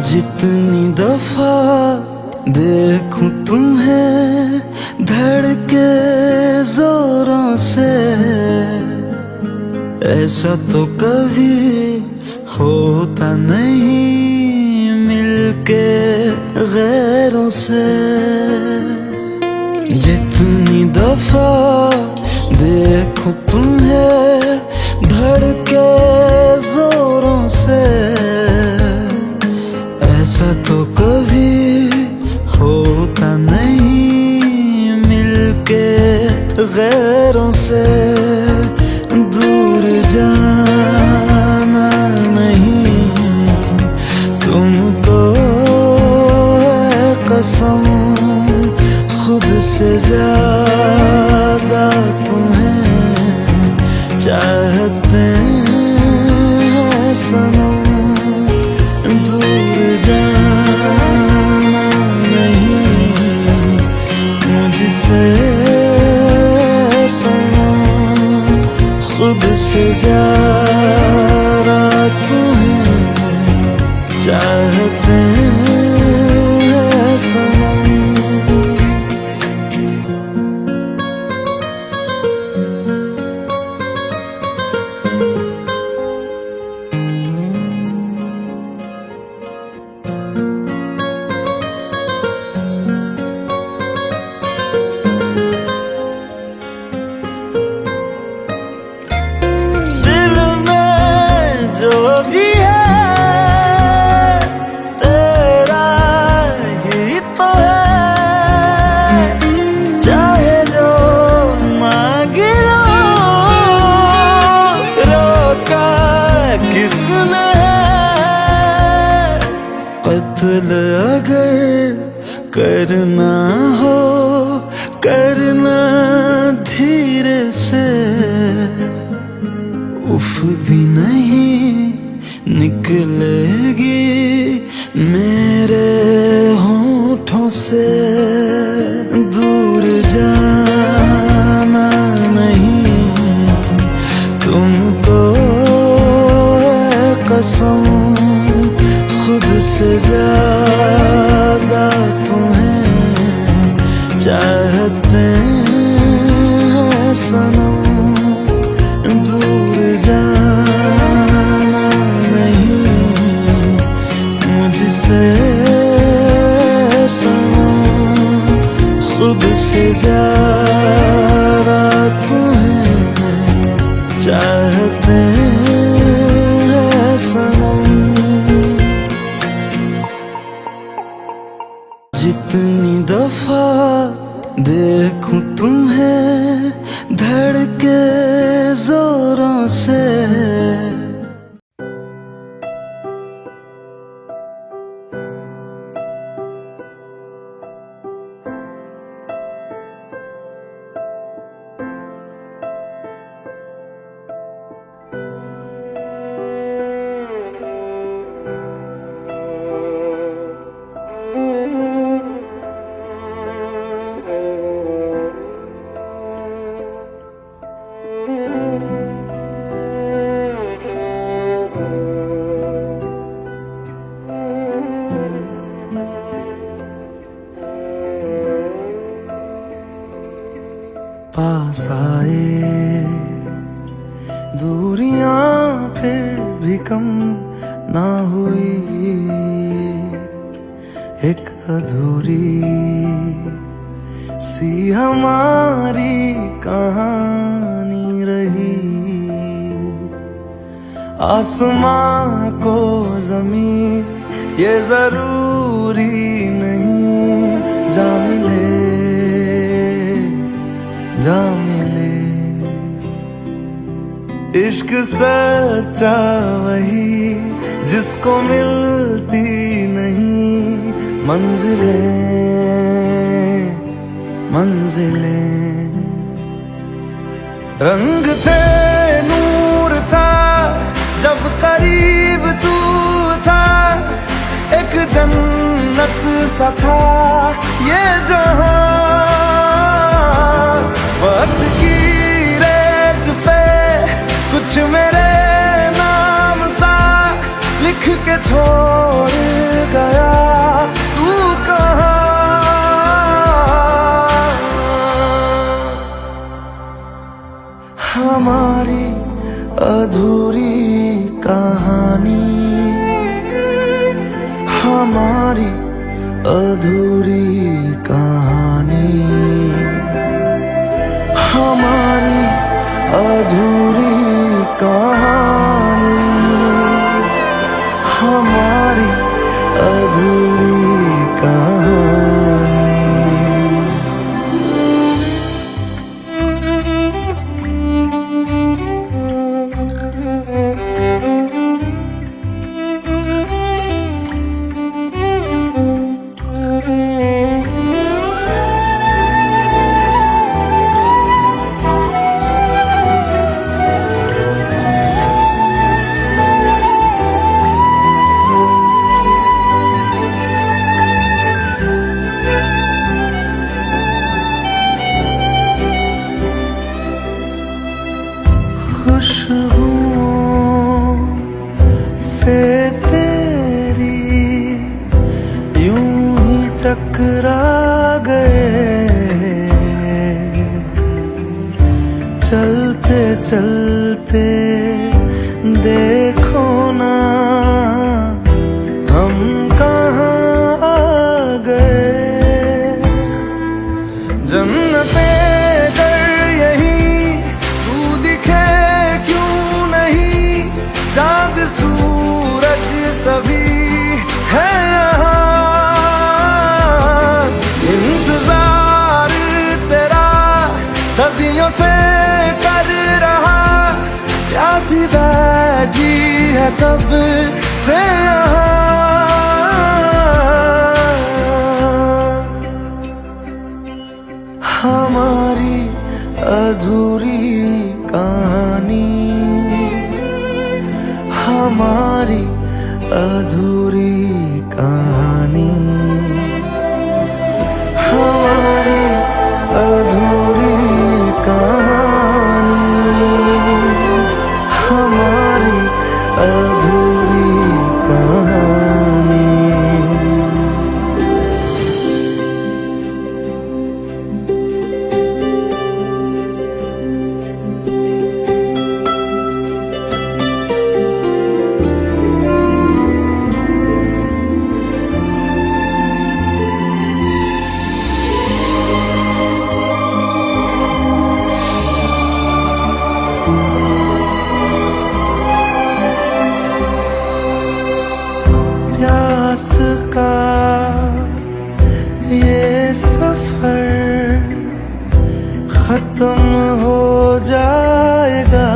जितनी दफा देखूं तुम्हें धड़के जोरों से, ऐसा तो कभी होता नहीं मिलके गैरों से। जितनी दफा देखूं तुम्हें धड़के जोरों से, ऐसा तो कभी होता नहीं मिलके गैरों से। दूर जाना नहीं तुमको है कसम, खुद से ज्यादा तुम्हें चाहते हैं सनम। दूर जाना नहीं से ज्यादा तुम्हें चाहते हैं सनम। जो भी है तेरा ही तो है, चाहे जो मांग लो, रोका किसने है। कत्ल अगर करना हो करना धीरे से, उफ भी नहीं निकलेगी मेरे होठों से। दूर जाना नहीं तुमको है कसम, खुद से ज्यादा तुम्हें चाहते हैं सनम। दूर जाना नहीं मुझसे सनम, खुद से ज्यादा तुम्हें चाहते हैं सनम। जितनी दफा देखूं तुम्हें धड़के जोरों से, पास आए दूरियां फिर भी कम ना हुई, एक अधूरी सी हमारी कहानी रही। आसमां को ज़मीन ये जरूरी नहीं, जा मिले जा मिले। इश्क सच्चा वही जिसको मिलती नहीं मंजिलें मंजिलें। रंग थे नूर था जब करीब तू था, एक जन्नत सा था ये जहां। वक्त की रेत पे कुछ मेरे नाम सा लिख के छोड़ गया, तू कहाँ। हमारी अधूरी कहानी, हमारी अधूरी कहानी, हमारी अधूरी कहानी, हमारी अधूरी कहानी। टकरा गए, चलते चलते देखो ना हम कहाँ आ गए। जन्नते कर यही तू दिखे क्यों नहीं, चांद सूरज सभी है यहाँ। इंतजार तेरा सदियों से कर रहा, प्यासी बैठी है कब से यहाँ। हमारी अधूरी कहानी, हमारी अधूरी कहानी, हमारी अधूरी कहानी, हमारी अधूरी कहानी। प्यास का ये सफर खत्म हो जाएगा,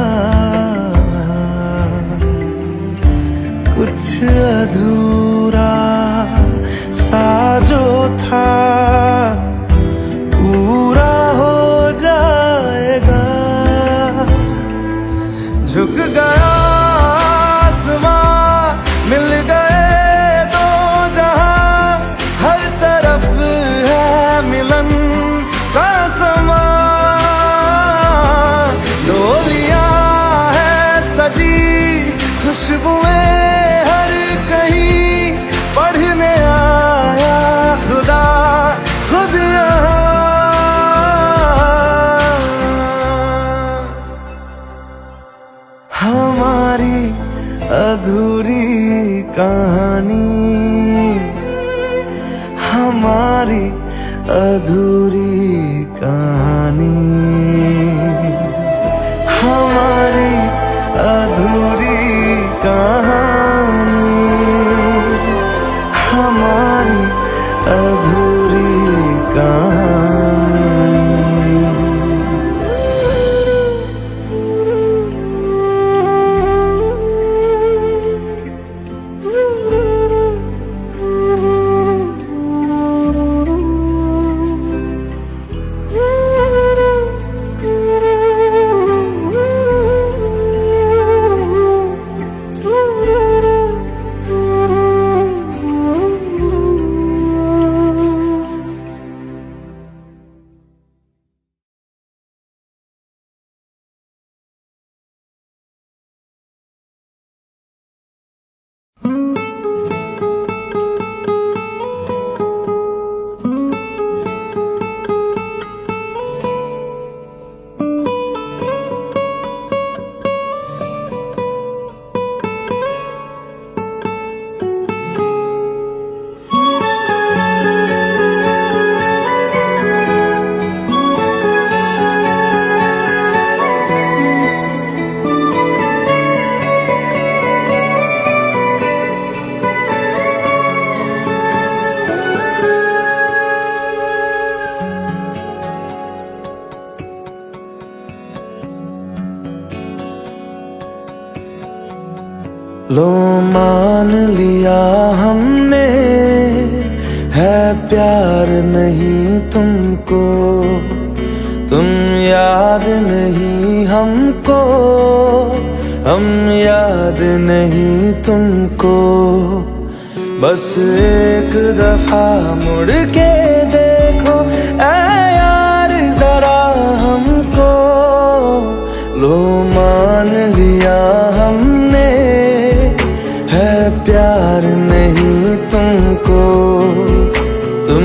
कुछ अधूरा सा जो था पूरा हो जाएगा। झुक गया आसमां, मिल गए दो जहां, हर तरफ है मिलन का समा। डोलियां है सजी, खुशबुएं हर कहीं, पढ़ने आया खुदा खुद यहाँ। हमारी अधूरी कहानी, हमारी अधूरी कहानी, हमारी अधूरी कहानी, हमारी अधूरी कहानी। लो मान लिया हमने, है प्यार नहीं तुमको, तुम याद नहीं हमको, हम याद नहीं तुमको। बस एक दफा मुड़ के देखो ऐ यार जरा हमको। लो मान लिया हमने, है प्यार नहीं तुमको, तुम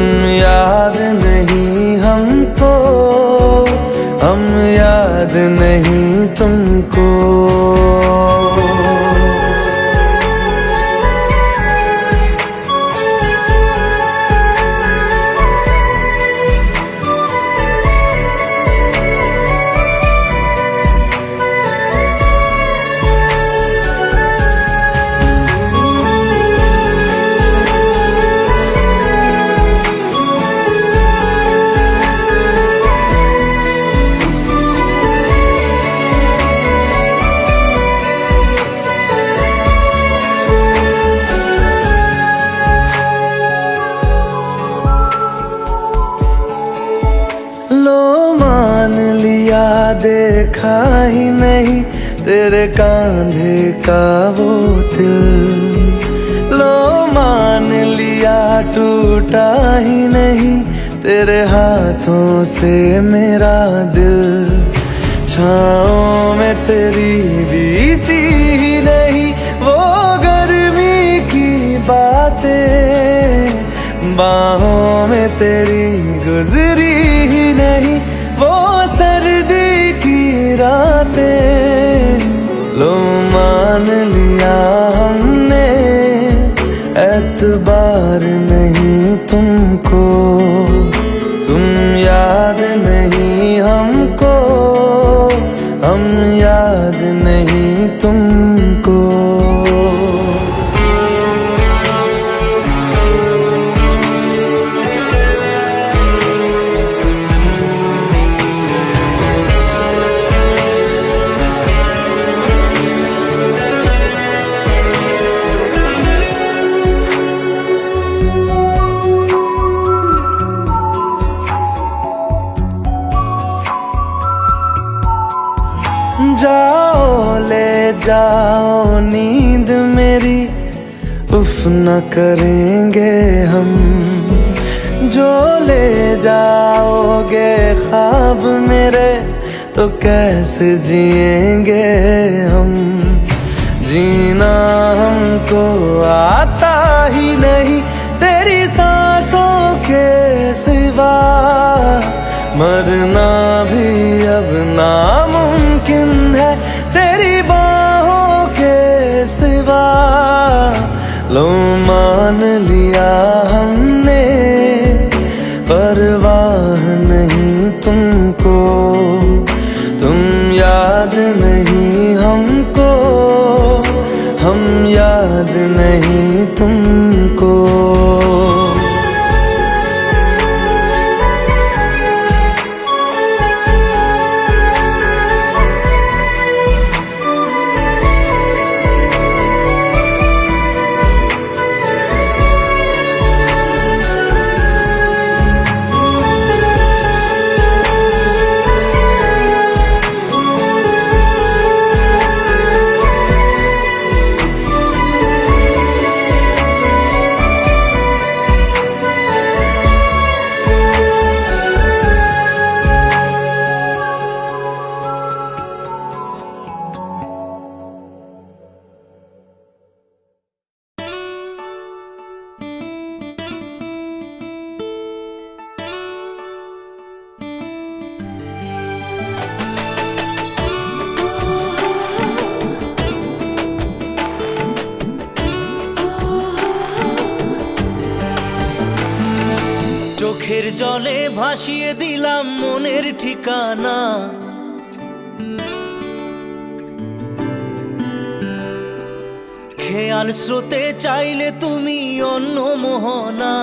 देखा ही नहीं तेरे कांधे का वो दिल। लो मान लिया टूटा ही नहीं तेरे हाथों से मेरा दिल। छाँव में तेरी बीती ही नहीं वो गर्मी की बातें, बाहों में तेरी गुजरी ही नहीं वो सर्दी की रातें। लो मान लिया हमने एतबार नहीं तुमको, तुम याद नहीं हमको, हम याद नहीं तुमको। जाओ ले जाओ नींद मेरी, उफ न करेंगे हम। जो ले जाओगे ख्वाब मेरे तो कैसे जिएंगे हम। जीना हमको आता ही नहीं तेरी सांसों के सिवा, मरना भी अब नामुमकिन है तेरी बाहों के सिवा। लो मान लिया हमने परवाह नहीं तुमको, तुम याद नहीं हमको, हम याद नहीं तुमको। চোখের জলে ভাসিয়ে দিলাম মনের ঠিকানা, খেয়াল স্রোতে চাইলে তুমি অন্য মোহনা।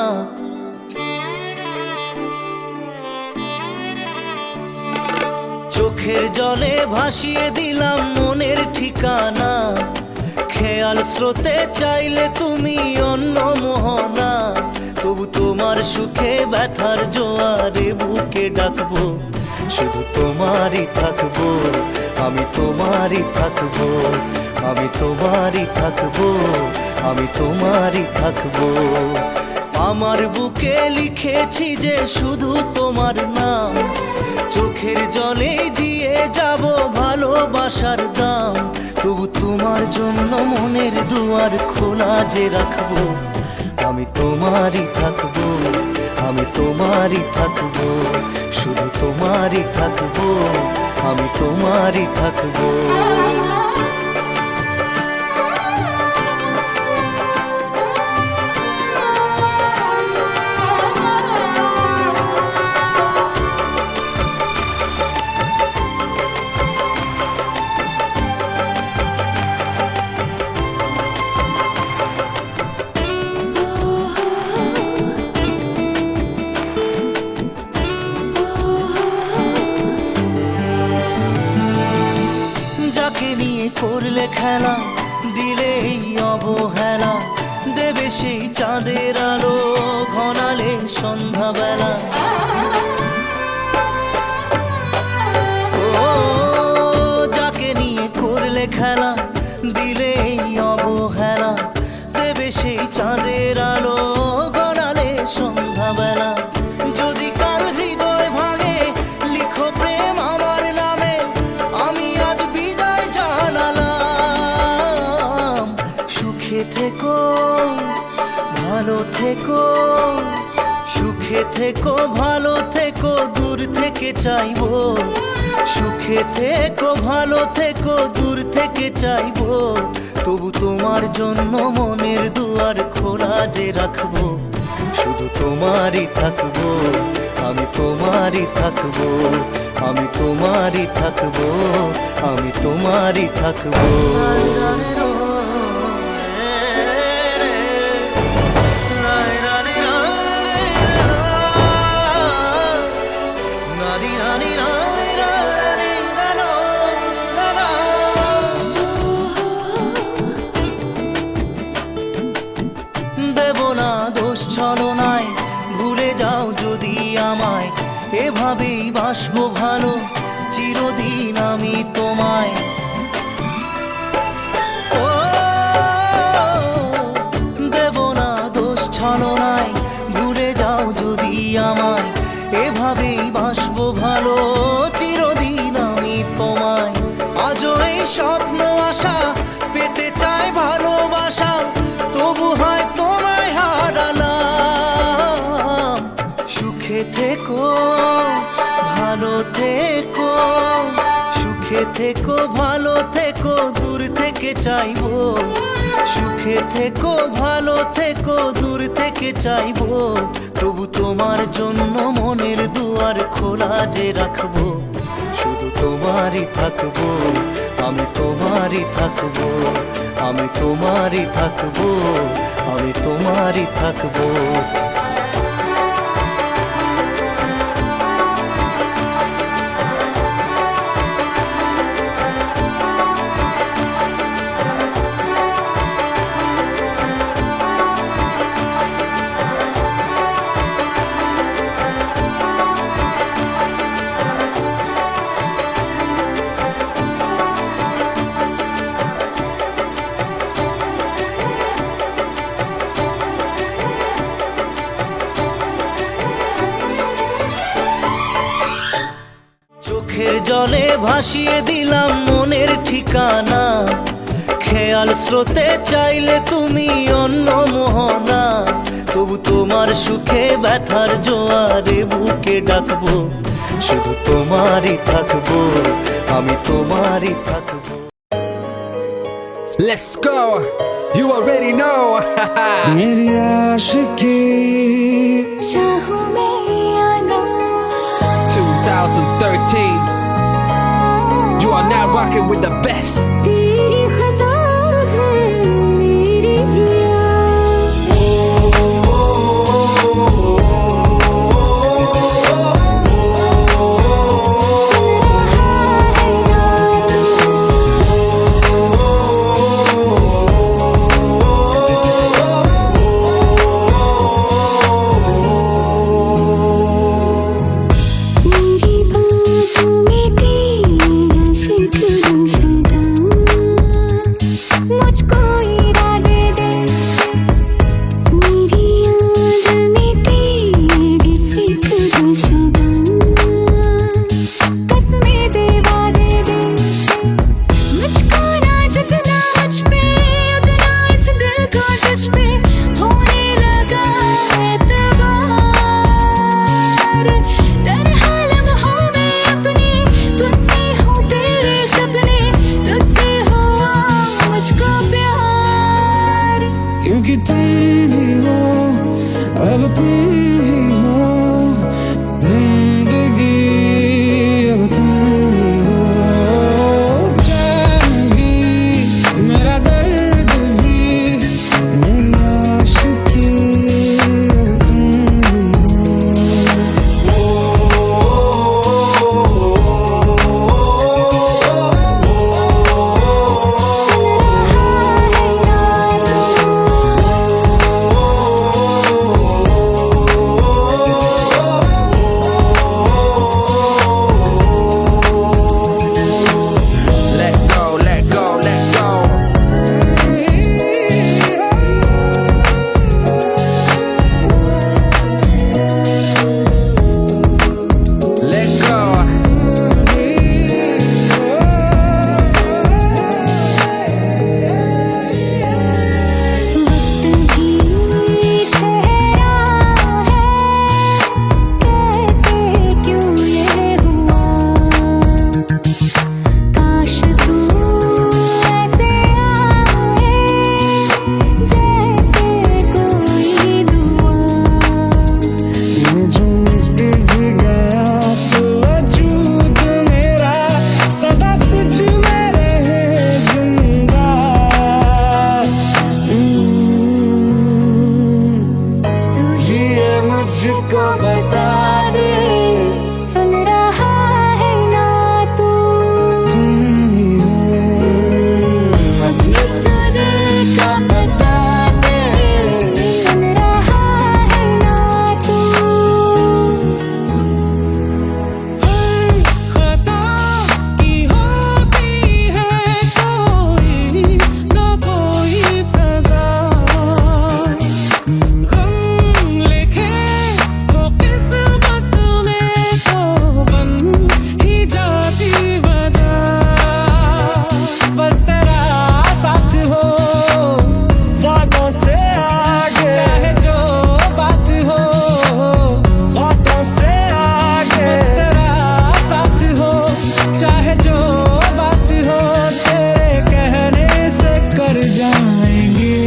চোখের জলে ভাসিয়ে দিলাম মনের ঠিকানা, খেয়াল স্রোতে চাইলে তুমি অন্য মোহনা। তবু তোমার সুখে ব্যথার জোয়ারে বুকে ডাকবো, শুধু তোমারই থাকবো, আমি তোমারই থাকবো, আমি তোমারই থাকবো, আমি তোমারই থাকবো। আমার বুকে লিখেছি যে শুধু তোমার নাম, চোখের জলে দিয়ে যাব ভালোবাসার দাম। তবু তোমার জন্য মনের দুয়ার খোলা যে রাখবো, আমি তোমারই থাকবো, আমি তোমারই থাকবো, শুধু তোমারই থাকবো, আমি তোমারই থাকবো। করলে খেলা দিলে এই অবহেলা, দেবে সেই চাঁদের আলো ঘনালে সন্ধ্যাবেলা। ও খেলা দিলে এই অবহেলা, দেবে সেই চাঁদের আলো গড়ালে সন্ধ্যাবেলা। যদি কাল হৃদয় ভাঙে লিখো প্রেম আমার নামে, আমি আজ বিদায় জানালাম। সুখে থেকো ভালো থেকো, সুখে থেকো ভালো থেকো, দূর থেকে চাইবো। সুখে থেকো ভালো থেকো, দূর থেকে চাইবো। তবু তোমার জন্য মনের দুয়ার খোলা যে রাখবো, শুধু তোমারই থাকবো, আমি তোমারই থাকবো, আমি তোমারই থাকবো, আমি তোমারই থাকবো। দেব না দোষ ছলনায়, ভুলে যাও যদি আমায়। এভাবেই বাসবো ভালো চিরদিন আমি তোমায়। ও দেব না দোষ ছলনায়, ভুলে যাও যদি আমায়। এভাবেই বাসবো ভালো চিরদিন আমি তোমায়। আজও এই স্বপ্ন আশা পেতে চাই ভালোবাসা, তবু হয় তোমায় হারালাম। সুখে থেকো ভালো থেকো, সুখে থেকো ভালো থেকো, দূর থেকে চাইবো। সুখে থেকো ভালো থেকো, দূর থেকে চাইবো। তবু তোমার জন্য মনের দুয়ার খোলা যে রাখবো, শুধু তোমারই থাকবো, আমি তোমারই থাকবো, আমি তোমারই থাকবো, আমি তোমারই থাকবো। চোখের জলে ভাসিয়ে দিলাম মনের ঠিকানা, খেয়াল স্রোতে চাইলে তুমি অন্য মোহনা। তবু তোমার সুখে ব্যথার জোয়ারে বুকে ডাকবো, শুধু তোমারই থাকবো, আমি তোমারই থাকবো। Let's go, you already know. मेरी आशिकी चाहूं मैं या ना, 2013, you are now rocking with the best. तेरी खता है मेरी जिया। सुन रहा है ना मेरी बातों में तेरा जिक्र सदा। बता दे, सुन रहा है ना तू? तुम ही हो, ये तो दिल का बता दे, सुन रहा है ना तू? खता की होती है कोई ना कोई सजा, गम लिखे तो किस्मत में तो बन ही जाती वजह। बस तेरा साथ हो वादों से आगे, चाहे जो बात हो बातों से आगे। बस तेरा साथ हो चाहे जो बात हो, तेरे कहने से कर जाएंगे,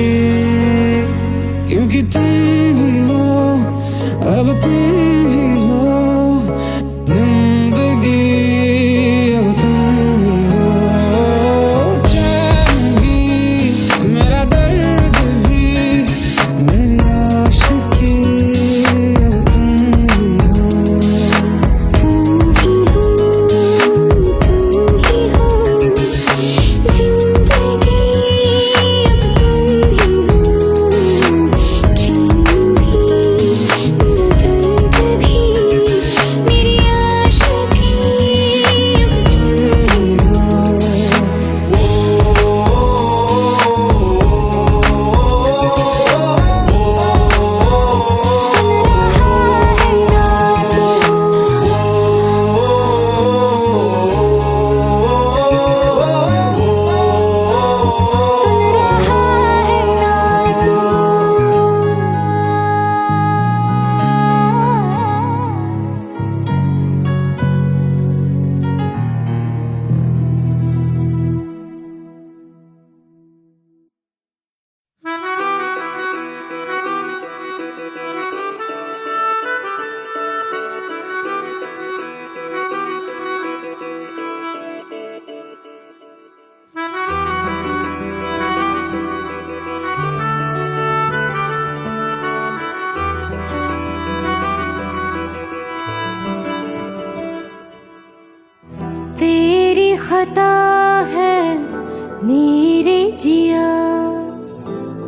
क्योंकि तुम ही हो, अब तुम ही हो जिंदगी, अब तुम ही हो। चैन भी मेरा दर्द भी मेरी आशिकी, अब तुम ही हो। तुम ही हो, जिंदगी अब तुम ही हो। चैन भी मेरा दर्द भी मेरी आशिकी, अब तुम ही हो। सुन रहा है ना तू? सुन रहा है ना तू? तेरी खता है मेरे जिया,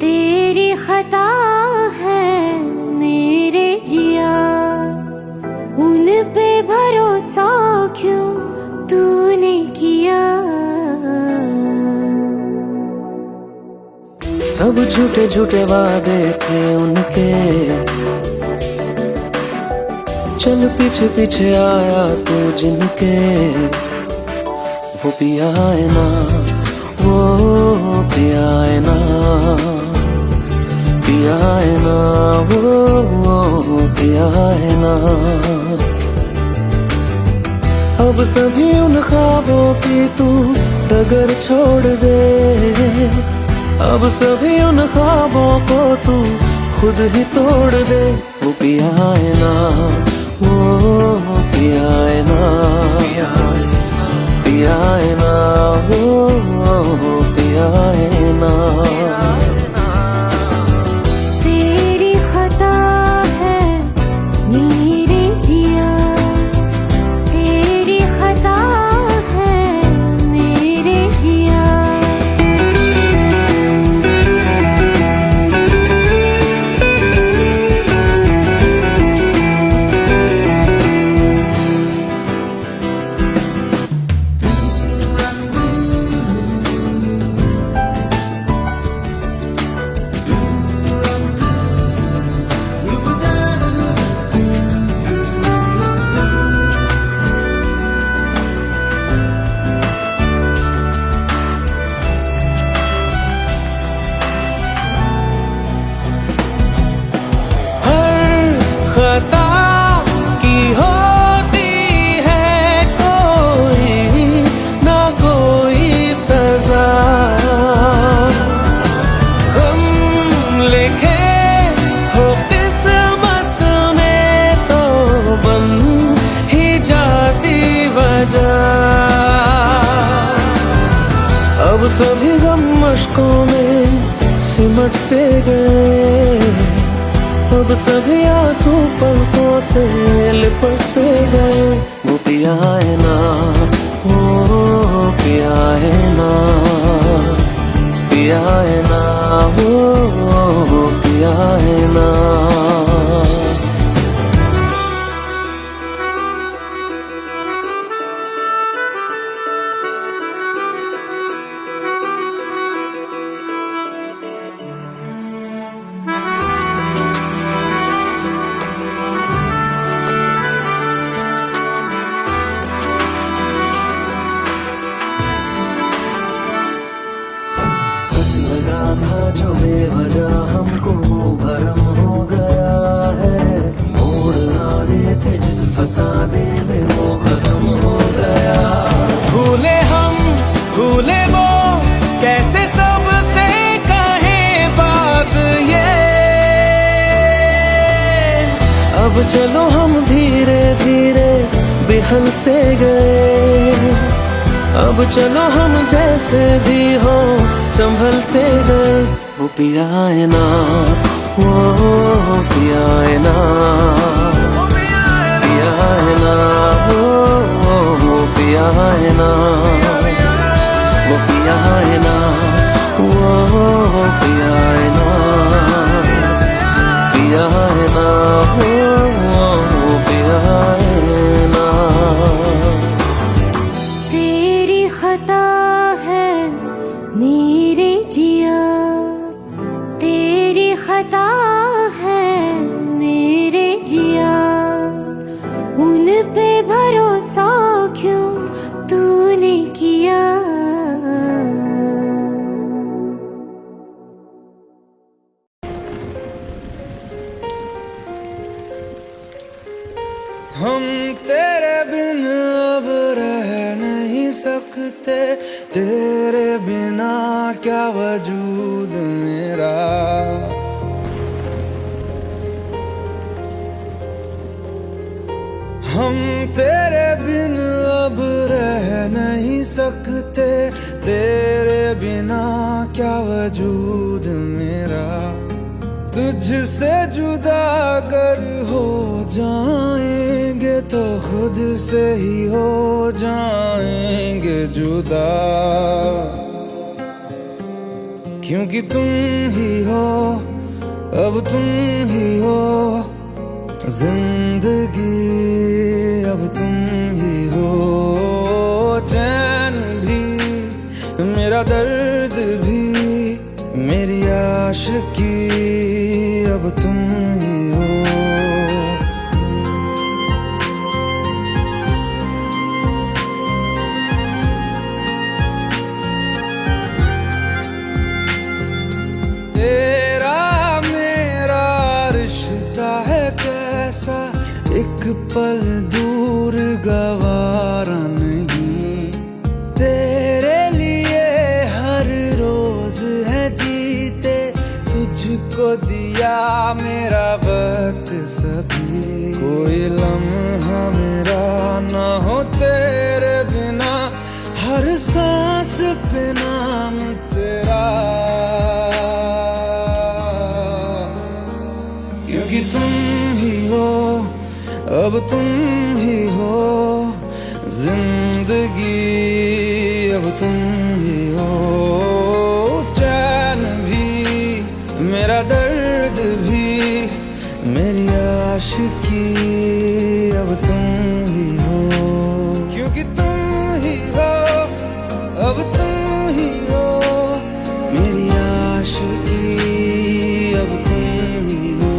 तेरी खता है मेरे जिया। उन पे भरोसा क्यों तूने किया? सब झूठे झूठे वादे थे उनके, चल पीछे पीछे आया तू जिनके। वो पिया है ना, वो पिया है ना, पिया है ना, वो पिया है ना। अब सभी उन ख्वाबों की तू डगर छोड़ दे, अब सभी उन ख्वाबों को तू खुद ही तोड़ दे। वो पिया है ना, वो पिया है ना, पिया है ना, वो पिया है ना। तेरी खता है मेरे जिया, तेरी खता है मेरे जिया। अब सभी गम मशकों में सिमट से गए, अब अब सभी आंसू पलकों से लिपट से गए। वो पिया है ना, वो पिया है ना, पिया है ना, वो पिया है ना। सच लगा था जो बेवजह हमको वो भरम हो गया है। मोड़ आने थे जिस फसाने में वो खत्म हो गया। भूले हम भूले वो, कैसे सबसे कहे बात ये। अब चलो हम धीरे धीरे बिहल से गए। अब चलो हम जैसे भी हो संभल से गए। वो पिया है ना, वो पिया है ना, पिया है ना, वो पिया है ना, वो पिया है ना, वो पिया है ना, पिया है ना, वो पिया है ना। तेरी खता है मेरे जिया, तेरी खता है मेरे जिया। उन पे भरोसा क्यों तूने किया। हम तेरे बिन अब रह नहीं सकते, तेरे बिना क्या वजूद मेरा। हम तेरे बिन अब रह नहीं सकते, तेरे बिना क्या वजूद मेरा। तुझसे जुदा अगर हो जाएंगे तो खुद से ही हो जाएंगे जुदा। क्योंकि तुम ही हो, अब तुम ही हो जिंदगी, अब तुम ही हो। चैन भी मेरा दर्द भी मेरी आशिकी, अब तुम ही हो। तेरा मेरा रिश्ता है कैसा, एक पल दूर गवारा नहीं। तेरे लिए हर रोज है जीते, तुझको दिया मेरा वक्त सभी। कोई लम्हा मेरा ना हो तेरे बिना, हर सांस पे नाम तेरा। क्योंकि तुम ही हो, अब तुम ही हो जिंदगी, अब तुम ही हो। चैन भी मेरा दर्द भी मेरी आशिकी, अब तुम ही हो। क्योंकि तुम ही हो, अब तुम ही हो मेरी आशिकी, अब तुम ही हो।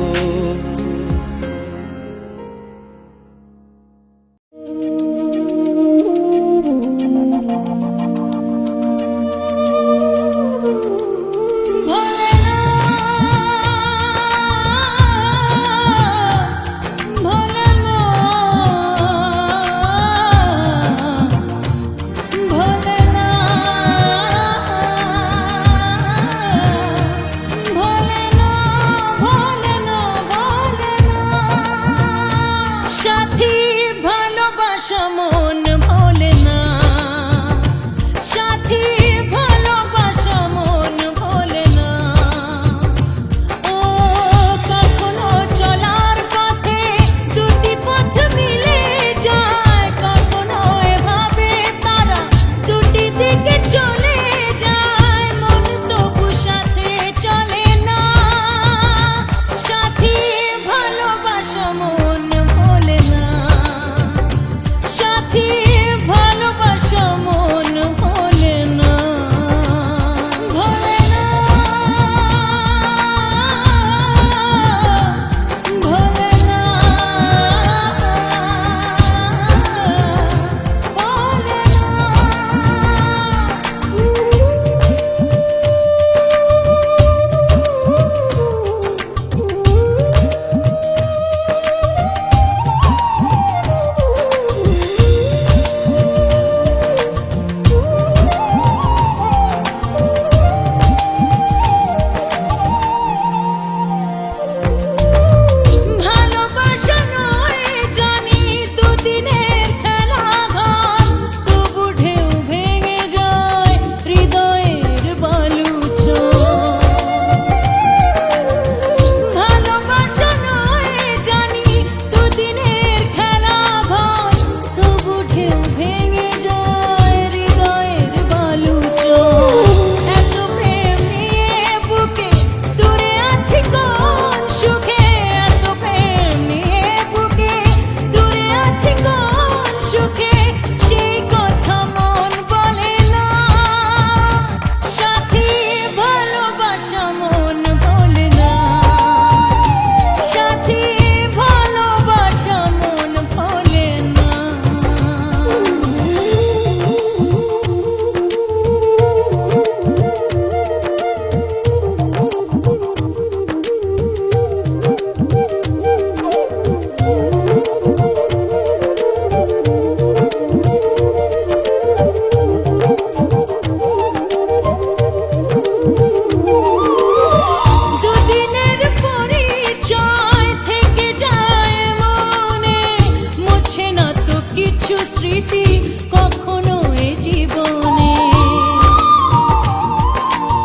কিছু স্মৃতি কখনো এ জীবনে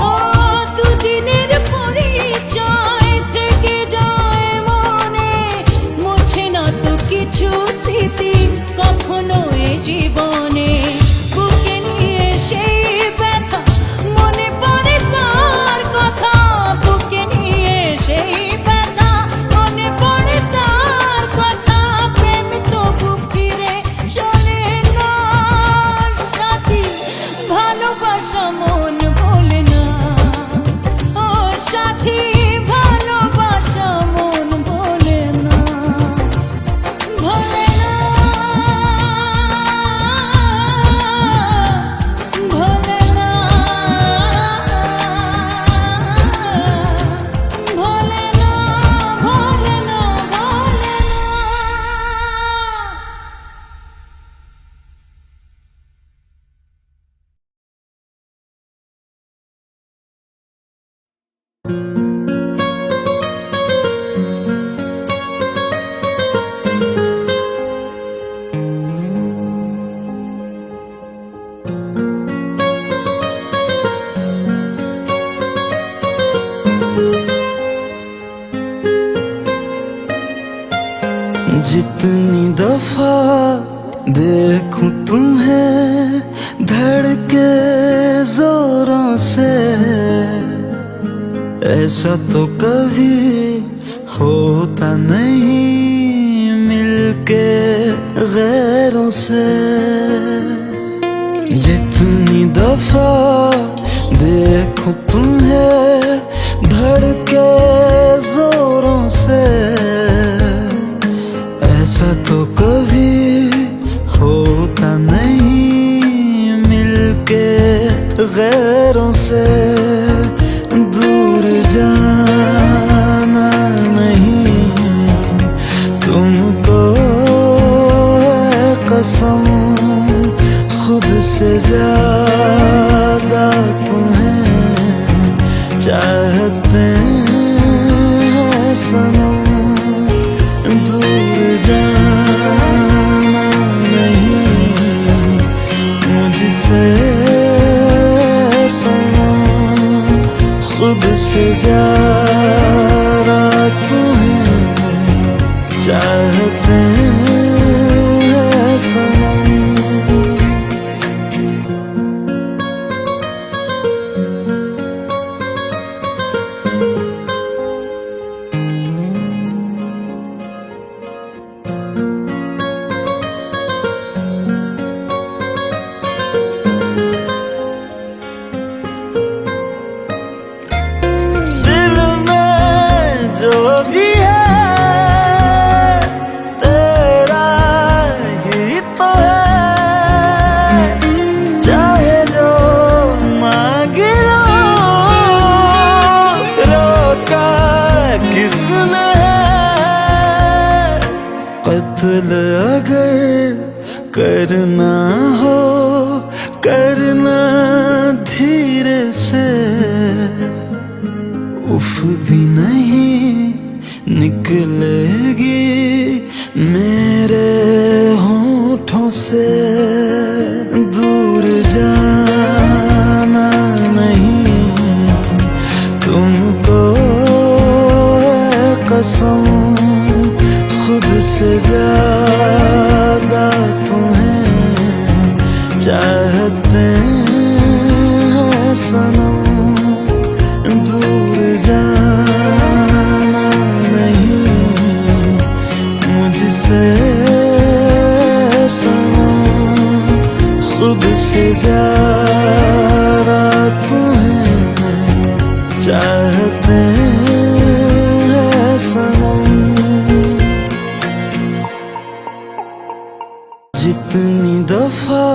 ও দুদিনের পরিচয় থেকে যায় মনে মুছে না তো কিছু স্মৃতি কখনো এ জীবনে বুকে নিয়ে সেই ব্যথা মনে পড়ে তার কথা বুকে নিয়ে সেই ব্যথা মনে পড়ে তার কথা প্রেম তো বুক ফিরে চলে না সাথী ভালোবাসা মন ভোলে না ও সাথী ভালোবাসা মন ভোলে না ভোলে না ভোলে না ভোলে না ভোলে না ভোলে না जितनी दफा देखूं तुम्हें धड़के जोरों से ऐसा तो कभी होता नहीं मिलके गैरों से जितनी दफा देखूं तुम्हें धड़के जोरों से ऐसा तो कभी होता नहीं मिलके गैरों से दूर जाना नहीं तुमको है कसम खुद से ज्यादा तुम्हें चाहते हैं सनम दूर जाना नहीं मुझसे सनम खुद से ज्यादा तुम्हें चाहते हैं सनम दिल में जो भी है तेरा ही तो है चाहे जो मांगे लो रोका किसने है कत्ल अगर करना हो करना धीरे से उफ भी नहीं निकलेगी मेरे होठों से दूर जाना नहीं तुमको है कसम खुद से ज्यादा तुम्हें चाहते हैं सनम दूर जाना नहीं मुझसे सनम खुद से ज्यादा तुम्हें चाहते हैं सनम जितनी दफा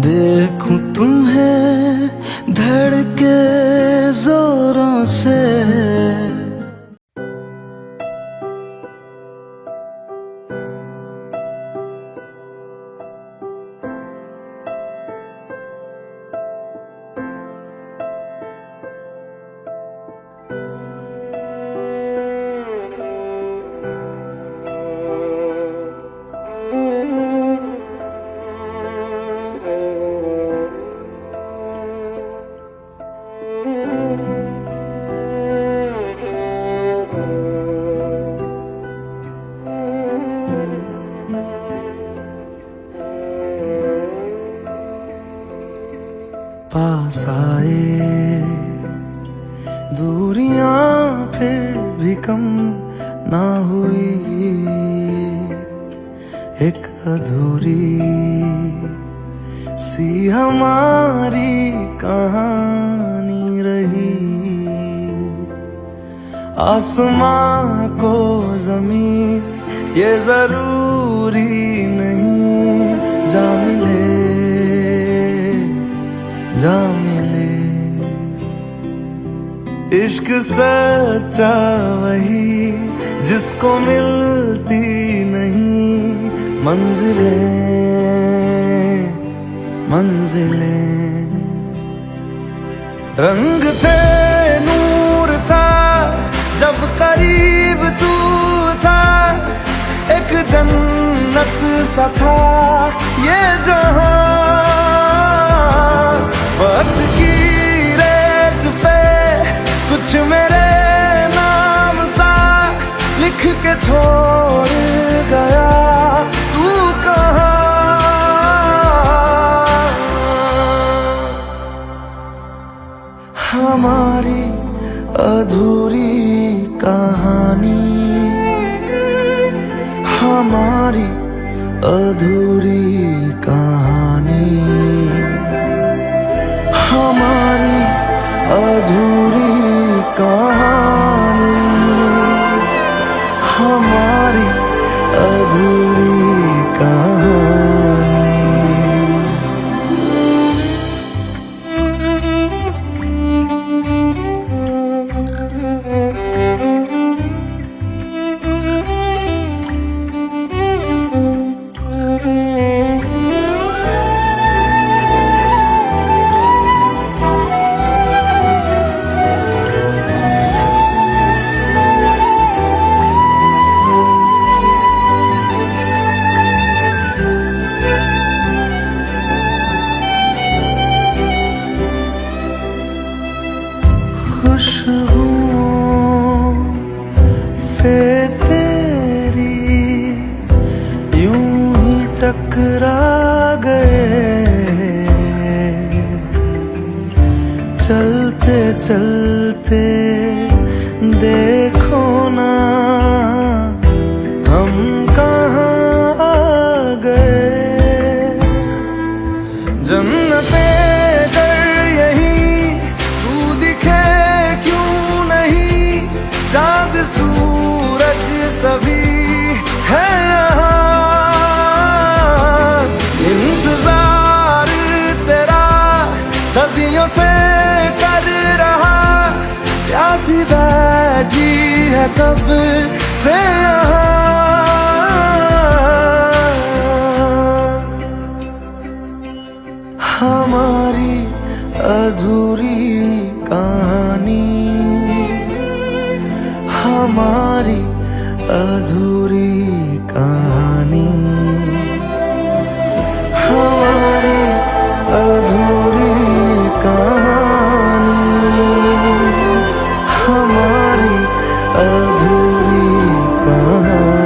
देखूं तुम्हें धड़के जोरों से पास आए, दूरियां फिर भी कम ना हुई, एक अधूरी सी हमारी कहानी रही। आसमां को जमीन ये जरूरी नहीं, जा मिले जा मिले। इश्क सच्चा वही जिसको मिलती नहीं मंजिलें मंजिलें। रंग थे नूर था जब करीब तू था, एक जन्नत सा था ये जहां। वक्त की रेत पे कुछ मेरे नाम सा लिख के छोड़ गया, तू कहाँ? हमारी अधूरी कहानी, हमारी अधूरी कहानी, हमारी अधूरी कहानी, हमारी अधूरी कहानी। खुशबुओं से तेरी यूं ही टकरा गए, चलते चलते देखो ना हम कहाँ आ गए। जन्नते चाँद सूरज सभी है यहाँ, इंतजार तेरा सदियों से कर रहा, प्यासी बैठी है कब से यहाँ। हमारी अधूरी कहानी, हमारी अधूरी कहानी, हमारी अधूरी कहानी, हमारी अधूरी कहानी।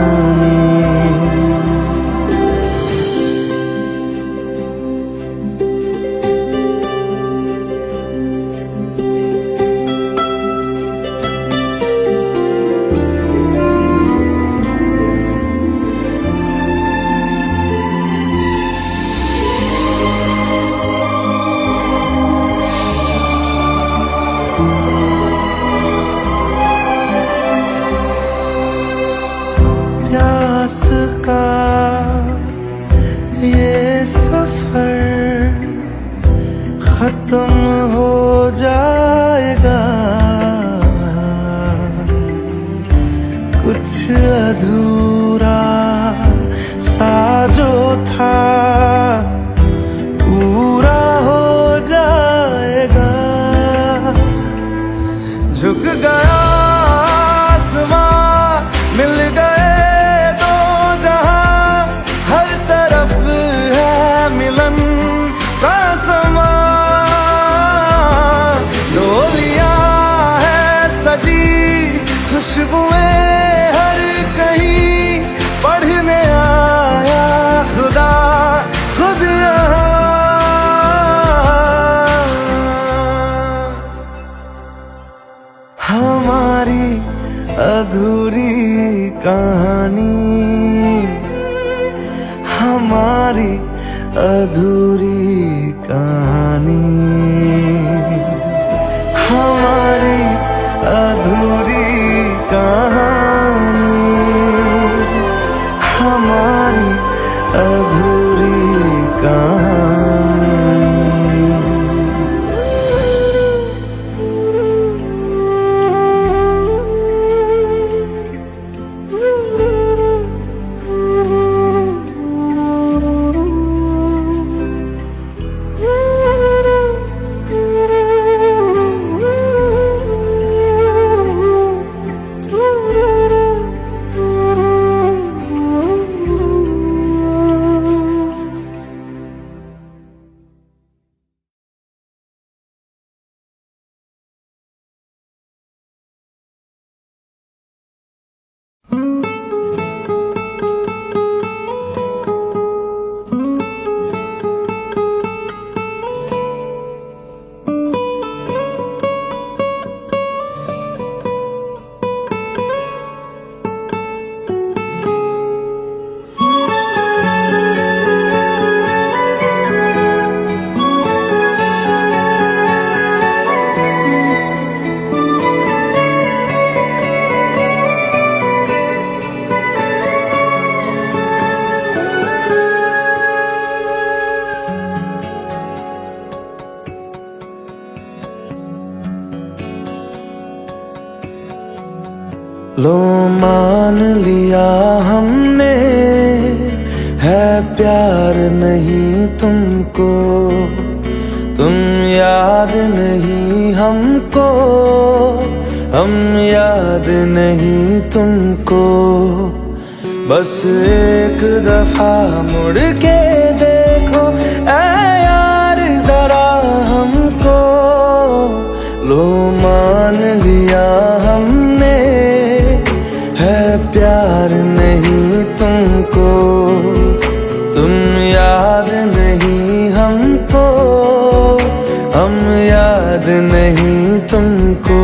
हमारी अधूरी कहानी, हमारी अधूरी कहानी, हमारी अधूरी कहानी। लो मान लिया हमने है प्यार नहीं तुमको, तुम याद नहीं हमको, हम याद नहीं तुमको। बस एक दफा मुड़ के देखो ऐ यार जरा हमको। लो मान लिया हमने है प्यार नहीं तुमको, तुम याद नहीं हमको, हम याद नहीं तुमको।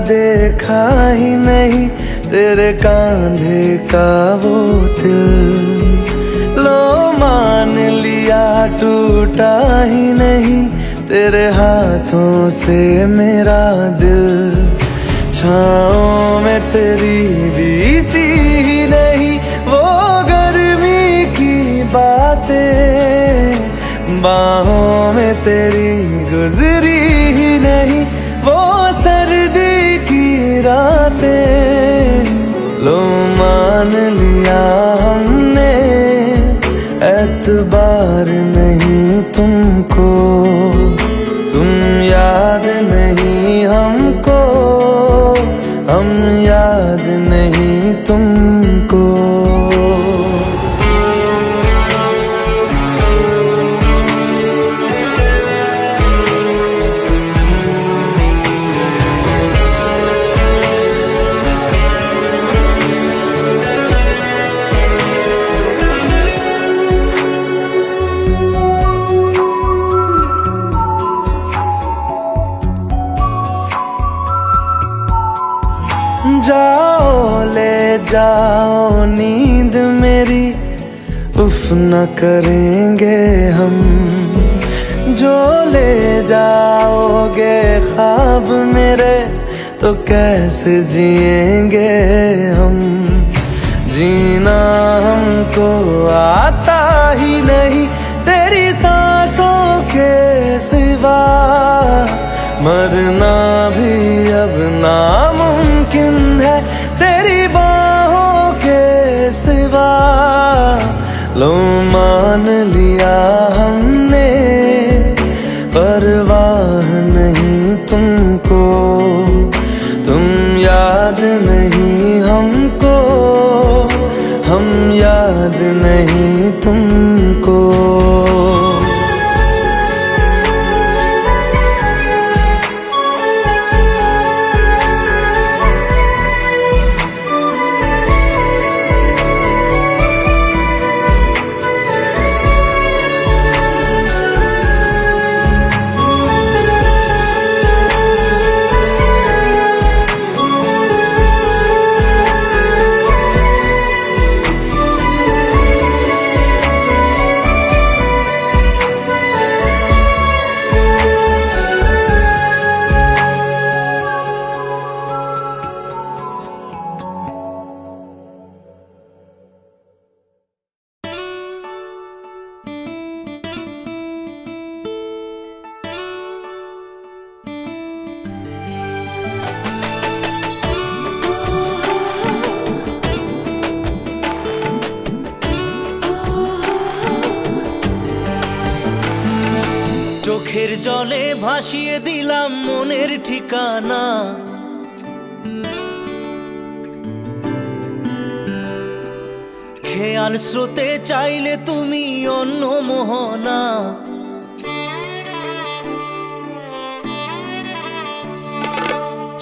देखा ही नहीं तेरे कांधे का वो दिल, लो मान लिया टूटा ही नहीं तेरे हाथों से मेरा दिल। छाँव में तेरी बीती ही नहीं वो गर्मी की बातें, बाहों में तेरी गुजरी ही नहीं वो सर्दी की रातें। लो मान लिया हमने एतबार नहीं तुमको, तुम याद नहीं हमको, हम याद नहीं तुमको। जाओ ले जाओ नींद मेरी, उफ न करेंगे हम। जो ले जाओगे ख्वाब मेरे तो कैसे जिएंगे हम। जीना हमको आता ही नहीं तेरी सांसों के सिवा, मरना भी अब नामुमकिन है तेरी बाहों के सिवा। लो मान लिया हमने চোখের জলে ভাসিয়ে দিলাম মনের ঠিকানা, খেয়াল স্রোতে চাইলে তুমি অন্য মোহনা।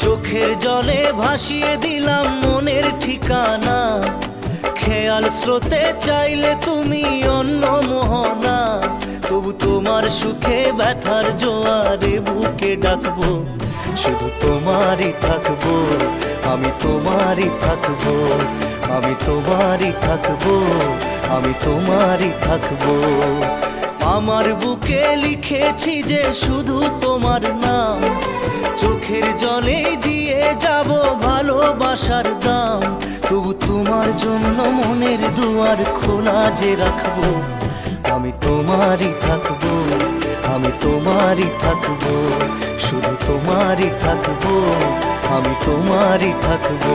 চোখের জলে ভাসিয়ে দিলাম মনের ঠিকানা, খেয়াল স্রোতে চাইলে তুমি অন্য মোহনা। তবু তোমার সুখে ব্যথার জোয়ারে বুকে ডাকবো, শুধু তোমারই থাকবো, আমি তোমারই থাকবো, আমি তোমারই থাকবো, আমি তোমারই থাকবো। আমার বুকে লিখেছি যে শুধু তোমার নাম, চোখের জলে দিয়ে যাব ভালোবাসার দাম। তবু তোমার জন্য মনের দুয়ার খোলা যে রাখবো, আমি তোমারই থাকবো, আমি তোমারই থাকবো, শুধু তোমারই থাকবো, আমি তোমারই থাকবো।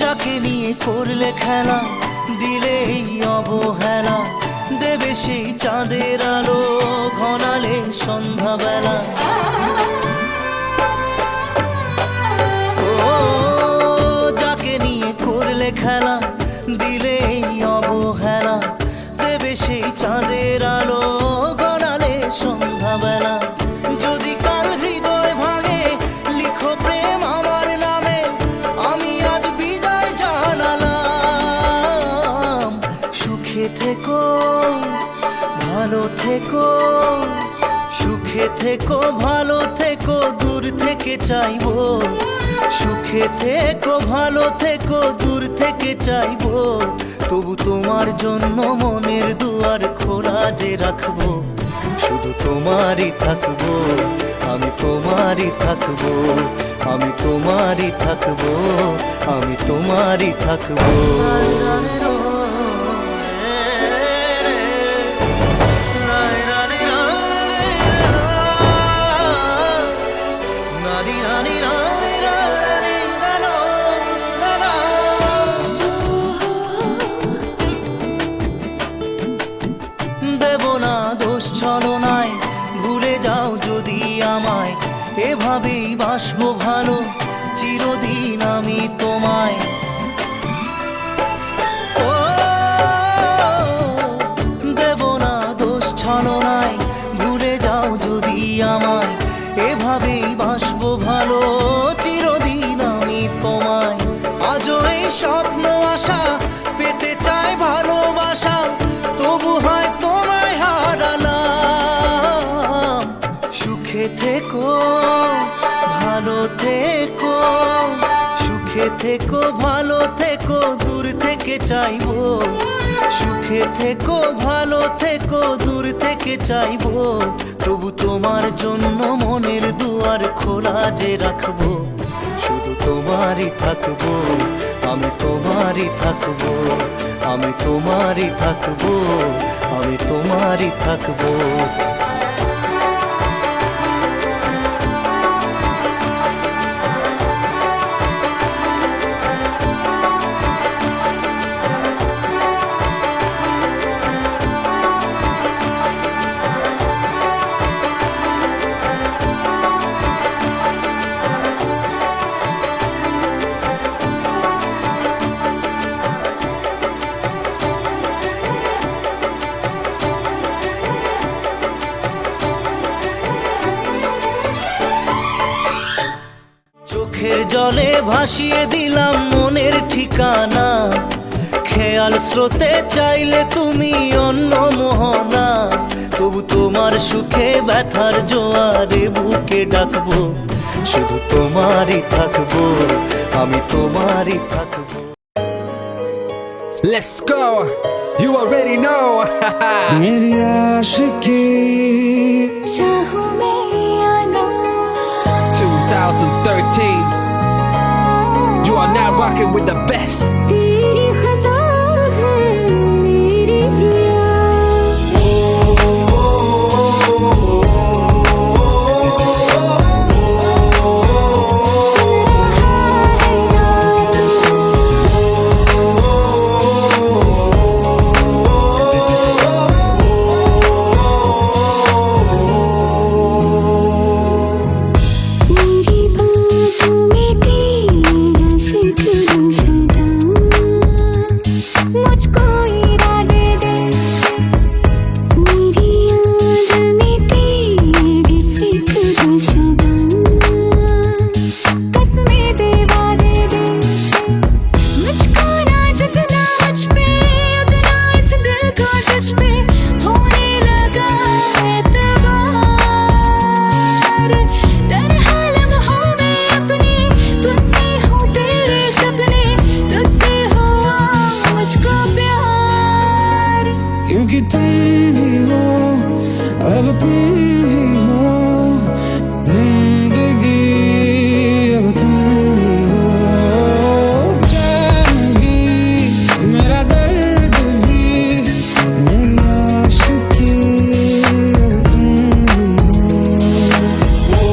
যাকে নিয়ে করলে খেলা, দিলে এই অবহেলা, দেবে সেই চাঁদের আলো ঘনালে সন্ধ্যাবেলা। ও যাকে নিয়ে করলে খেলা, দিলে এই অবহেলা, দেবে সেই চাঁদের আলো ঘনালে সন্ধ্যাবেলা। যদি কাল হৃদয় ভাঙে লিখো প্রেম আমার নামে, আমি আজ বিদায় জানালাম। সুখে থেকো ভালো থেকো, সুখে থেকো ভালো থেকো, দূর থেকে চাইবো। সুখে থেকো ভালো থেকো, দূর থেকে চাইবো। তবু তোমার জন্য মনের দুয়ার খোলা যে রাখবো, শুধু তোমারই থাকবো, আমি তোমারই থাকবো, আমি তোমারই থাকবো, আমি তোমারই থাকবো। দেব না দোষ ছলনায়, ভুলে যাও যদি আমায়, এভাবেই বাসবো ভালো চিরদিন আমি তোমায়। ও দেব না দোষ ছলনায়, ভুলে যাও যদি আমায়, এভাবেই বাসবো ভালো চিরদিন আমি তোমায়। আজও এই স্বপ্ন আশা পেতে চাই ভালোবাসা, তবু হয় তোমায় হারালাম। সুখে থেকো ভালো থেকো, সুখে থেকো ভালো থেকো, দূর থেকে চাইবো। সুখে থেকো ভালো থেকো, দূর থেকে চাইবো। তবু তোমার জন্য মনের দুয়ার খোলা যে রাখবো, শুধু তোমারই থাকবো, আমি তোমারই থাকবো, আমি তোমারই থাকবো, আমি তোমারই থাকবো। চোখের জলে ভাসিয়ে দিলাম মনের ঠিকানা, খেয়াল স্রোতে চাইলে তুমি অন্য মোহনা। তবু তোমার সুখে ব্যথার জোয়ারে বুকে ডাকবো, শুধু তোমারই থাকবো, আমি তোমারই থাকবো। Let's go. You already know. मेरी आशिकी चाहूं मैं या ना 2013. You are now rocking with the best. तेरी खता है मेरी जिया सुन रहा है ना मेरी बातों में तेरा जिक्र सदा मुझको इरादे दे मेरी याद में तेरी फिक्र सदा कसमें दे वादे दे मुझको ना जगना मुझ पे उगना इस दिल को तुझ पे होने लगा एतबार तन्हा लम्हों में अपने बुनती हूँ तेरे सपने तुझसे हुआ मुझको प्यार क्योंकि तुम ही हो, अब तुम ही हो जिंदगी, अब तुम ही हो चैन भी, मेरा दर्द भी, मेरी आशिकी, अब तुम ही हो।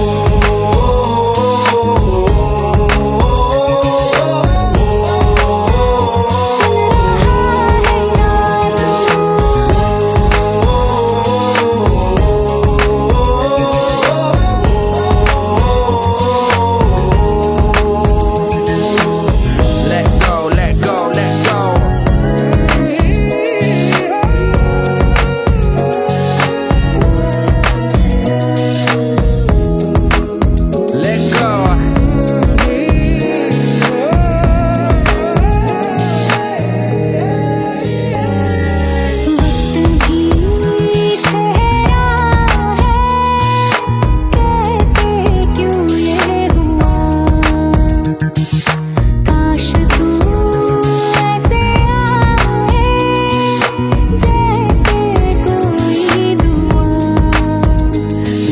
सुन रहा है ना Let go, let go, let go. Let go. वक्त भी ठहरा है कैसे क्यों ये हुआ काश तू ऐसे आए जैसे कोई दुआ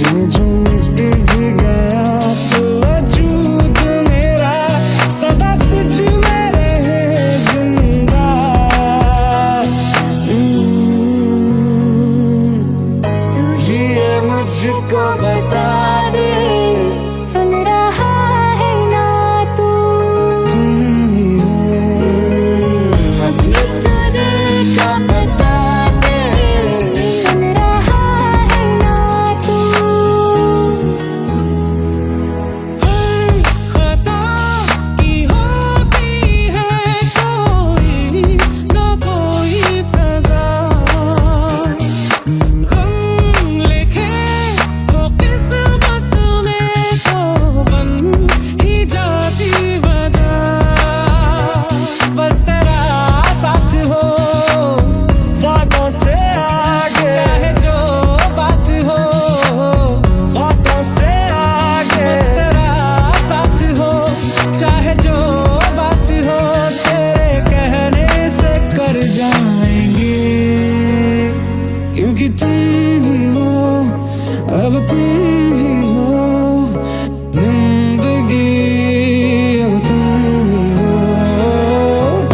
ये जो मिट भी गया तो वजूद मेरा सदा तुझ में रहे जिंदा। तू ही ये मुझको बता दे सुन रहा है ना तू तुम ही हो, अपने दिल का बता दे सुन रहा है ना तू खता की होती है कोई ना कोई सजा गम लिखे हो किस्मत में तो बन ही जाती वजह बस तेरा साथ हो वादों से आगे चाहे जो बात हो बातों से आगे बस तेरा साथ हो चाहे जो बात हो तेरे कहने से कर जाएंगे क्योंकि तुम ही हो, अब तुम ही हो जिंदगी, अब तुम ही हो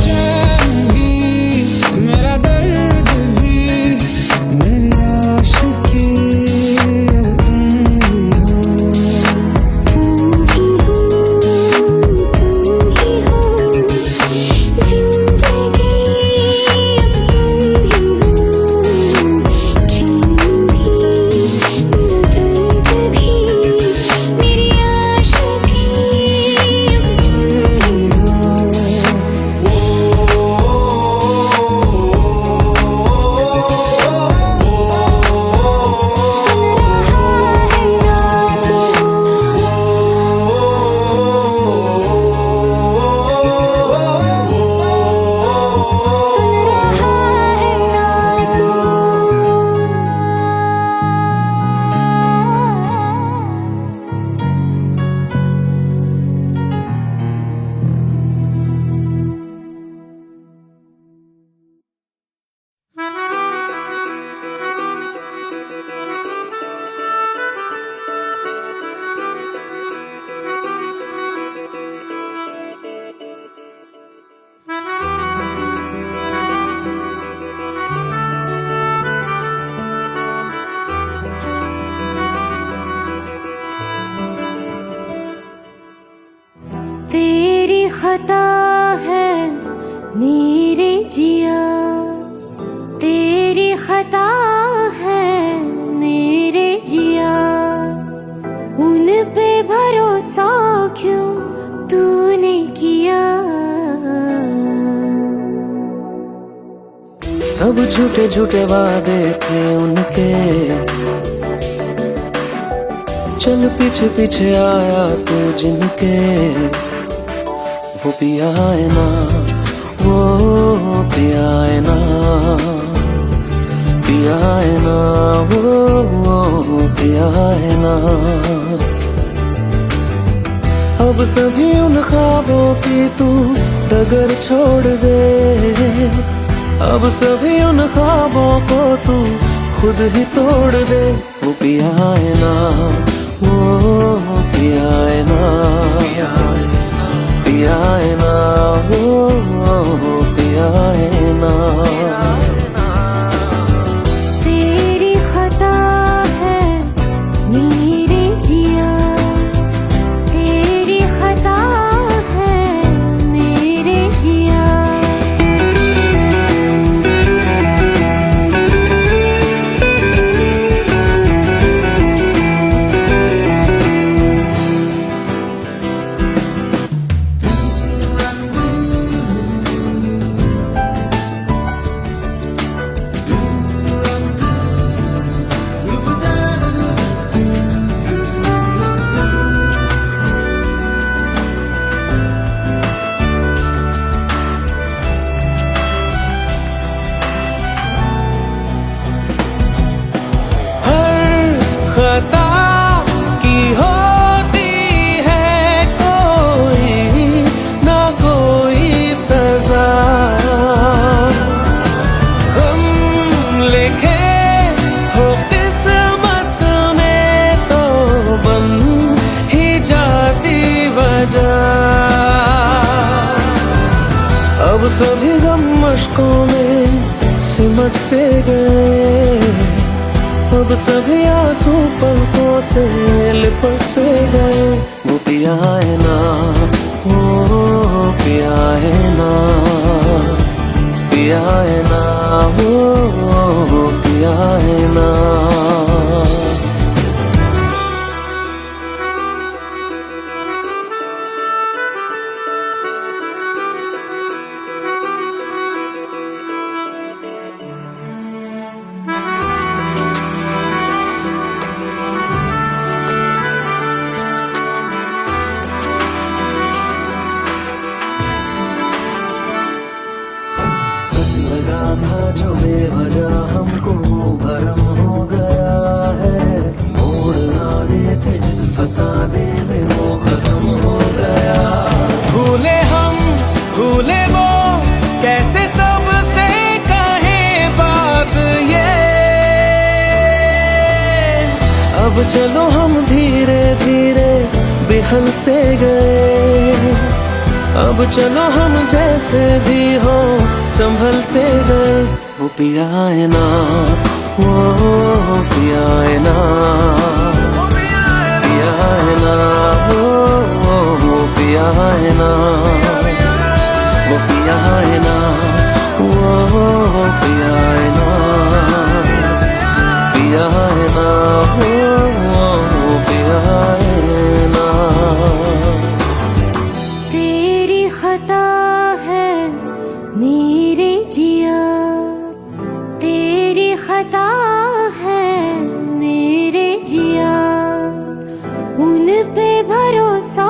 चैन भी, मेरा दर्द भी, मेरी आशिकी, अब तुम ही हो। तुम ही हो जिंदगी अब तुम ही हो चैन भी मेरा दर्द खता है मेरे जिया, तेरी खता है मेरे जिया, उन पे भरोसा क्यों तूने किया। सब झूठे झूठे वादे थे उनके, चल पीछे पीछे आया तू जिनके, वो पिया है ना, वो पिया है ना, पिया है ना, वो पिया है ना। अब सभी उन ख्वाबों की तू डगर छोड़ दे, अब सभी उन ख्वाबों को तू खुद ही तोड़ दे। वो पिया है ना, वो पिया है ना, पिया है ना, वो पिया है ना। तेरी खता है मेरे जिया, तेरी खता है मेरे जिया। खता की होती है कोई ना कोई सजा, हम लिखे हो किस्मत में तो बन ही जाती वजह। अब सभी गम मशकों में सिमट से गए, अब सभी आंसू पलकों से लिपट से गए। वो पिया है ना, वो पिया है ना, पिया है ना, वो पिया है ना। सच लगा था जो बेवजह हमको भरम हो गया है, मोड़ आने थे जिस फसाने में वो खत्म हो गया। भूले हम भूले वो कैसे सबसे कहे बात ये, अब चलो हम धीरे धीरे बिहल से गए, अब चलो हम जैसे भी हो संभल से गए। वो पिया है ना, वो पिया है ना, पिया है ना, वो पिया है ना, वो पिया है ना, वो पिया है ना, पिया है ना, वो पिया है ना। तेरी खता है मेरे जिया, तेरी खता है मेरे जिया, उन पे भरोसा